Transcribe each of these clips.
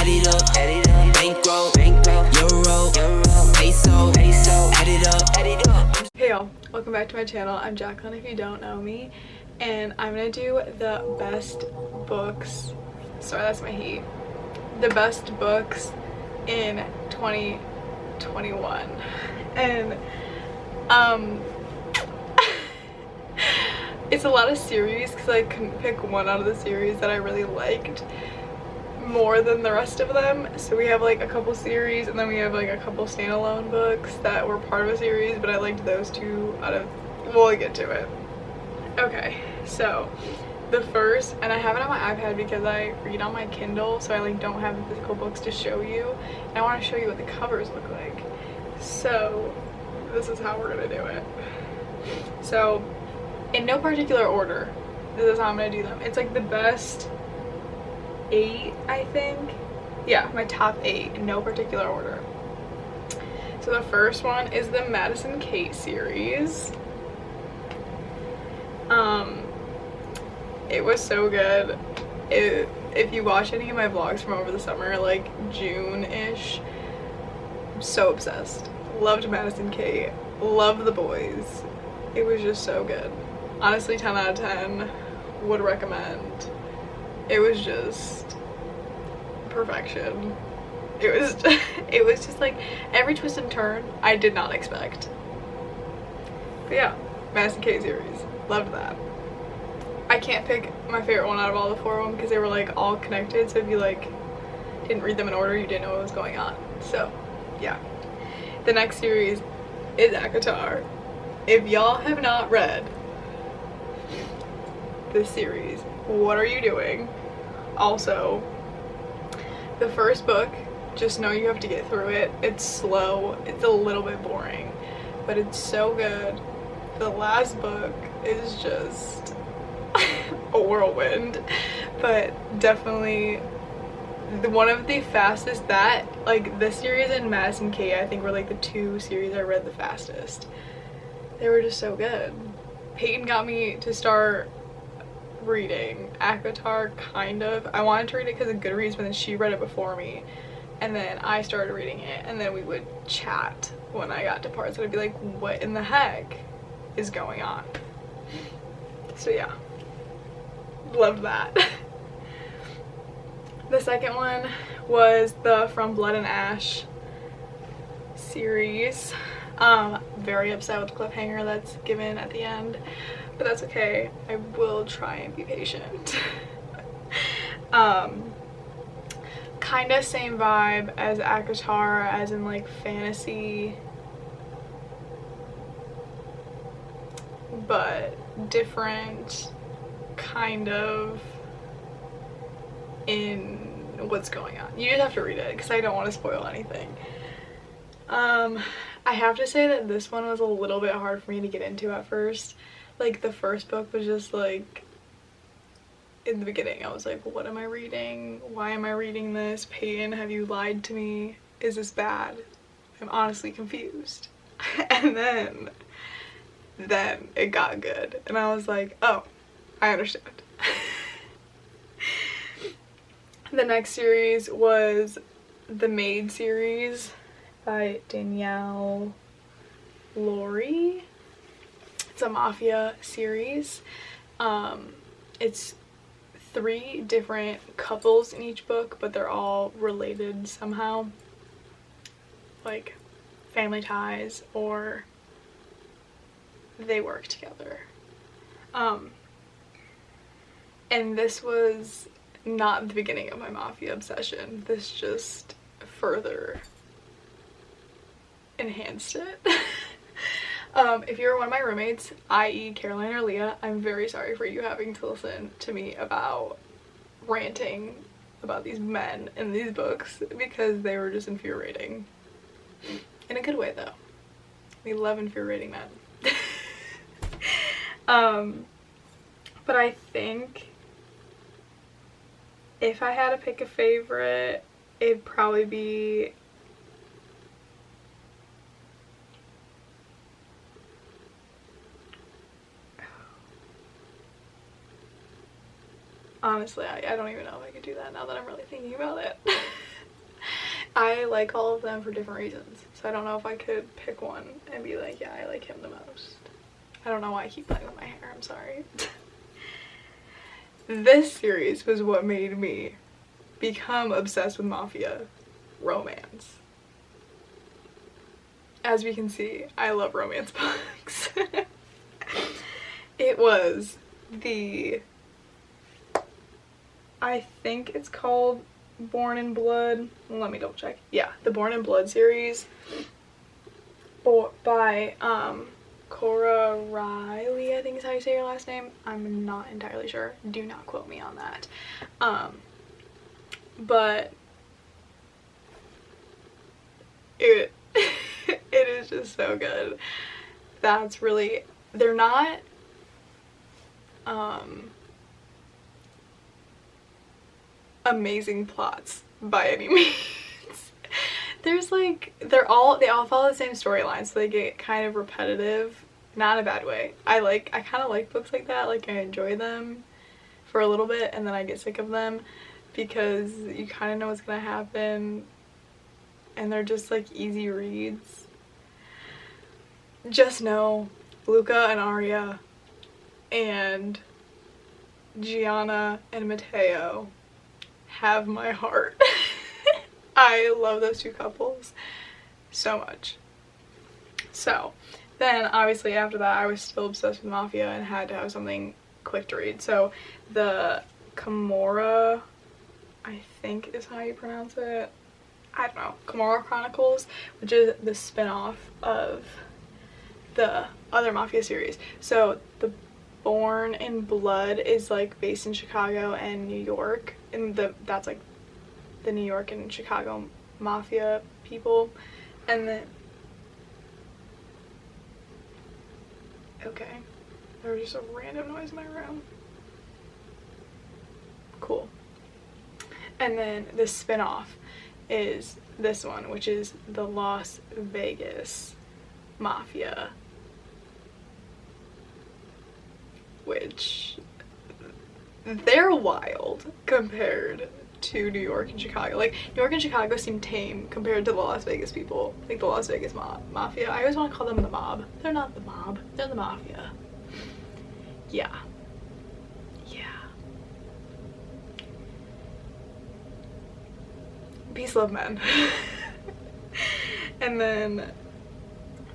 add it up, bankroll, euro, peso, add it up. Hey y'all, welcome back to my channel. I'm Jaclyn if you don't know me, and I'm gonna do the best books, sorry that's my heat, the best books in 2021. And it's a lot of series because I couldn't pick one out of the series that I really liked more than the rest of them. So we have like a couple series and then we have like a couple standalone books that were part of a series, but I liked those two out of, we'll get to it. Okay, so the first, and I have it on my iPad because I read on my Kindle, so I like don't have the physical books to show you, and I want to show you what the covers look like. So this is how we're gonna do it. So in no particular order, this is how I'm gonna do them. It's like the best 8, I think. Yeah, my top 8 in no particular order. So the first one is the Madison Kate series. It was so good. If you watch any of my vlogs from over the summer, like June-ish, I'm so obsessed. Loved Madison Kate. Loved the boys. It was just so good. Honestly, 10 out of 10. Would recommend. It was just perfection. It was just like every twist and turn I did not expect. But yeah, Madison Kate series. Loved that. I can't pick my favorite one out of all the 4 of them because they were like all connected, so if you like didn't read them in order, you didn't know what was going on. So yeah. The next series is ACOTAR. If y'all have not read this series, what are you doing? Also, the first book, just know you have to get through it. It's slow, it's a little bit boring, but it's so good. The last book is just a whirlwind, but definitely one of the fastest, that like this series and Madison Kate I think were like the 2 series I read the fastest. They were just so good. Peyton got me to start reading ACOTAR, kind of. I wanted to read it because of Goodreads, but then she read it before me, and then I started reading it, and then we would chat when I got to parts, and I'd be like, what in the heck is going on? So yeah, loved that. The second one was the From Blood and Ash series. Very upset with the cliffhanger that's given at the end, but that's okay. I will try and be patient. Kinda same vibe as ACOTAR, as in like fantasy, but different kind of in what's going on. You just have to read it because I don't want to spoil anything. I have to say that this one was a little bit hard for me to get into at first. Like the first book was just like, in the beginning I was like, what am I reading? Why am I reading this? Peyton, have you lied to me? Is this bad? I'm honestly confused. And then it got good and I was like, oh, I understand. The next series was the Maid series by Danielle, Laurie. It's a mafia series. It's 3 different couples in each book, but they're all related somehow, like family ties or they work together. And this was not the beginning of my mafia obsession. This just further enhanced it. If you're one of my roommates, i.e. Caroline or Leah, I'm very sorry for you having to listen to me about ranting about these men in these books because they were just infuriating. In a good way though. We love infuriating men. But I think if I had to pick a favorite, it'd probably be honestly, I don't even know if I could do that now that I'm really thinking about it. I like all of them for different reasons. So I don't know if I could pick one and be like, yeah, I like him the most. I don't know why I keep playing with my hair, I'm sorry. This series was what made me become obsessed with mafia romance. As we can see, I love romance books. It was the, I think it's called Born in Blood. Let me double check. Yeah, the Born in Blood series by Cora Riley, I think is how you say your last name. I'm not entirely sure. Do not quote me on that. But it it is just so good. That's really, they're not amazing plots by any means. There's like, they all follow the same storyline, so they get kind of repetitive, not in a bad way. I kind of like books like that. Like, I enjoy them for a little bit and then I get sick of them because you kind of know what's gonna happen and they're just like easy reads. Just know Luca and Arya and Gianna and Matteo have my heart. I love those two couples so much. So then obviously after that I was still obsessed with mafia and had to have something quick to read. So the Camorra, I think is how you pronounce it, I don't know, Camorra Chronicles, which is the spin-off of the other mafia series. So the Born in Blood is like based in Chicago and New York, and that's like the New York and Chicago mafia people. And then, okay, there was just a random noise in my room. Cool. And then the spin-off is this one, which is the Las Vegas Mafia, which they're wild compared to New York and Chicago. Like, New York and Chicago seem tame compared to the Las Vegas people, like the Las Vegas Mafia. I always want to call them the mob. They're not the mob, they're the mafia. Yeah. Peace, love, men. And then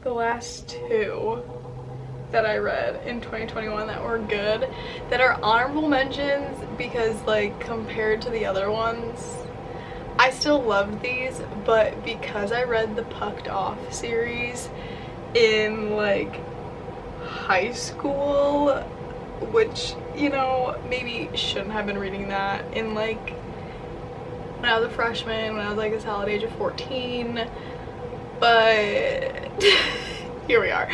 the last two that I read in 2021 that were good, that are honorable mentions because like compared to the other ones, I still loved these, but because I read the Pucked Off series in like high school, which, you know, maybe shouldn't have been reading that in like when I was a freshman, when I was like a solid age of 14, but here we are.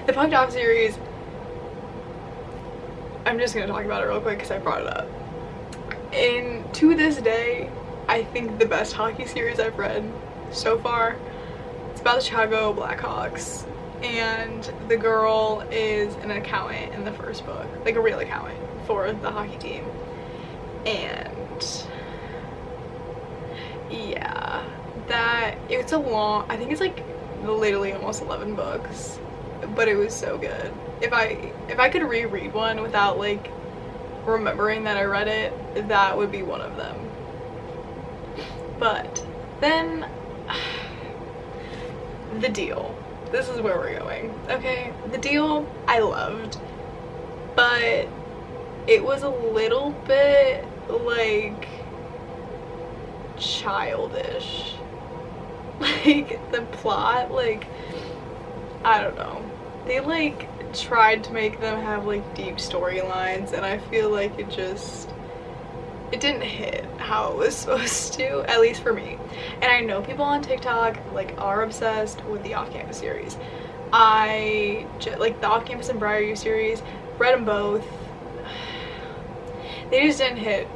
The Pucked Off series, I'm just gonna talk about it real quick because I brought it up. And to this day, I think the best hockey series I've read so far. It's about the Chicago Blackhawks, and the girl is an accountant in the first book, like a real accountant for the hockey team. And yeah, it's a long, I think it's like literally almost 11 books, but it was so good. If I could reread one without like remembering that I read it, that would be one of them. But then The Deal, this is where we're going. Okay, The Deal I loved, but it was a little bit like childish. Like the plot, like, I don't know, they like tried to make them have like deep storylines, and I feel like it didn't hit how it was supposed to, at least for me. And I know people on TikTok like are obsessed with the Off-Campus series. Like the Off-Campus and Briar U series, read them both. They just didn't hit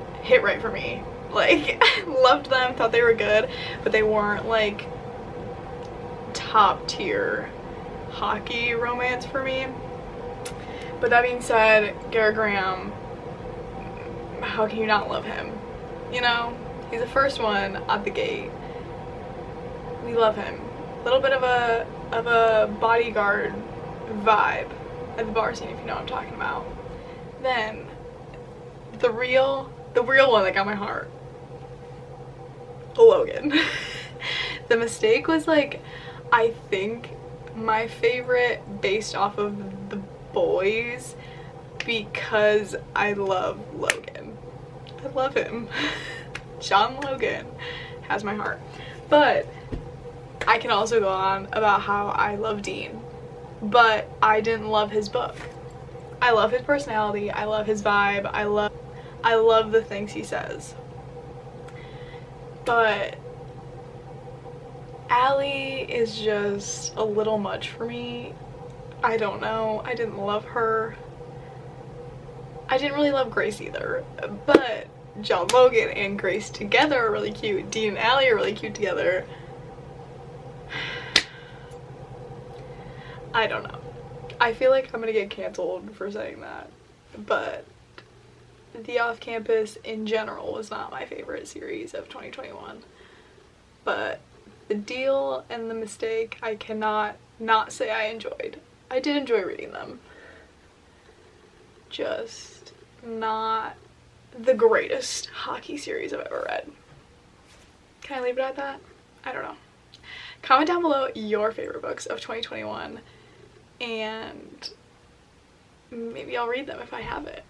right for me. Like, loved them, thought they were good, but they weren't like top tier hockey romance for me. But that being said, Garrett Graham, how can you not love him? You know, he's the first one at the gate. we love him. A little bit of a bodyguard vibe at the bar scene, if you know what I'm talking about. Then the real one that got my heart, Logan. The Mistake was like, I think, my favorite based off of the boys because I love Logan. I love him. John Logan has my heart. But I can also go on about how I love Dean, but I didn't love his book. I love his personality, I love his vibe, I love the things he says. But Allie is just a little much for me. I don't know, I didn't love her. I didn't really love Grace either, but John Logan and Grace together are really cute. Dean and Allie are really cute together. I don't know. I feel like I'm gonna get canceled for saying that, but The Off-Campus in general was not my favorite series of 2021. But The Deal and The Mistake, I cannot not say I enjoyed. I did enjoy reading them. Just not the greatest hockey series I've ever read. Can I leave it at that? I don't know. Comment down below your favorite books of 2021 and maybe I'll read them if I have it.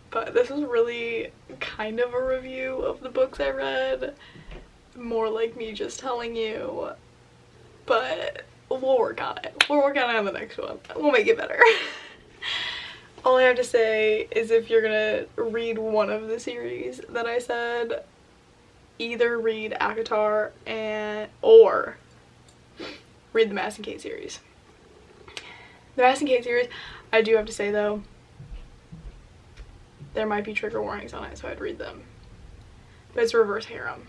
But this was really kind of a review of the books I read, more like me just telling you, but we'll work on it. We'll work on it on the next one. We'll make it better. All I have to say is if you're gonna read one of the series that I said, either read ACOTAR or read the Madison Kate series. The Madison Kate series, I do have to say though, there might be trigger warnings on it, so I'd read them. But it's reverse harem.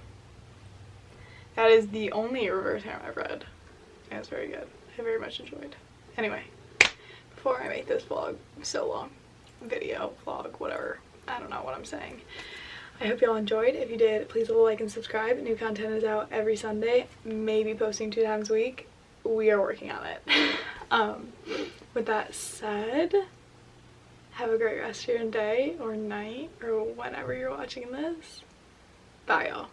That is the only reverse harem I've read, and it's very good. I very much enjoyed. Anyway, before I make this vlog so long, video, vlog, whatever, I don't know what I'm saying. I hope y'all enjoyed. If you did, please leave a like and subscribe. New content is out every Sunday, maybe posting 2 times a week. We are working on it. With that said, have a great rest of your day or night or whenever you're watching this. Bye y'all.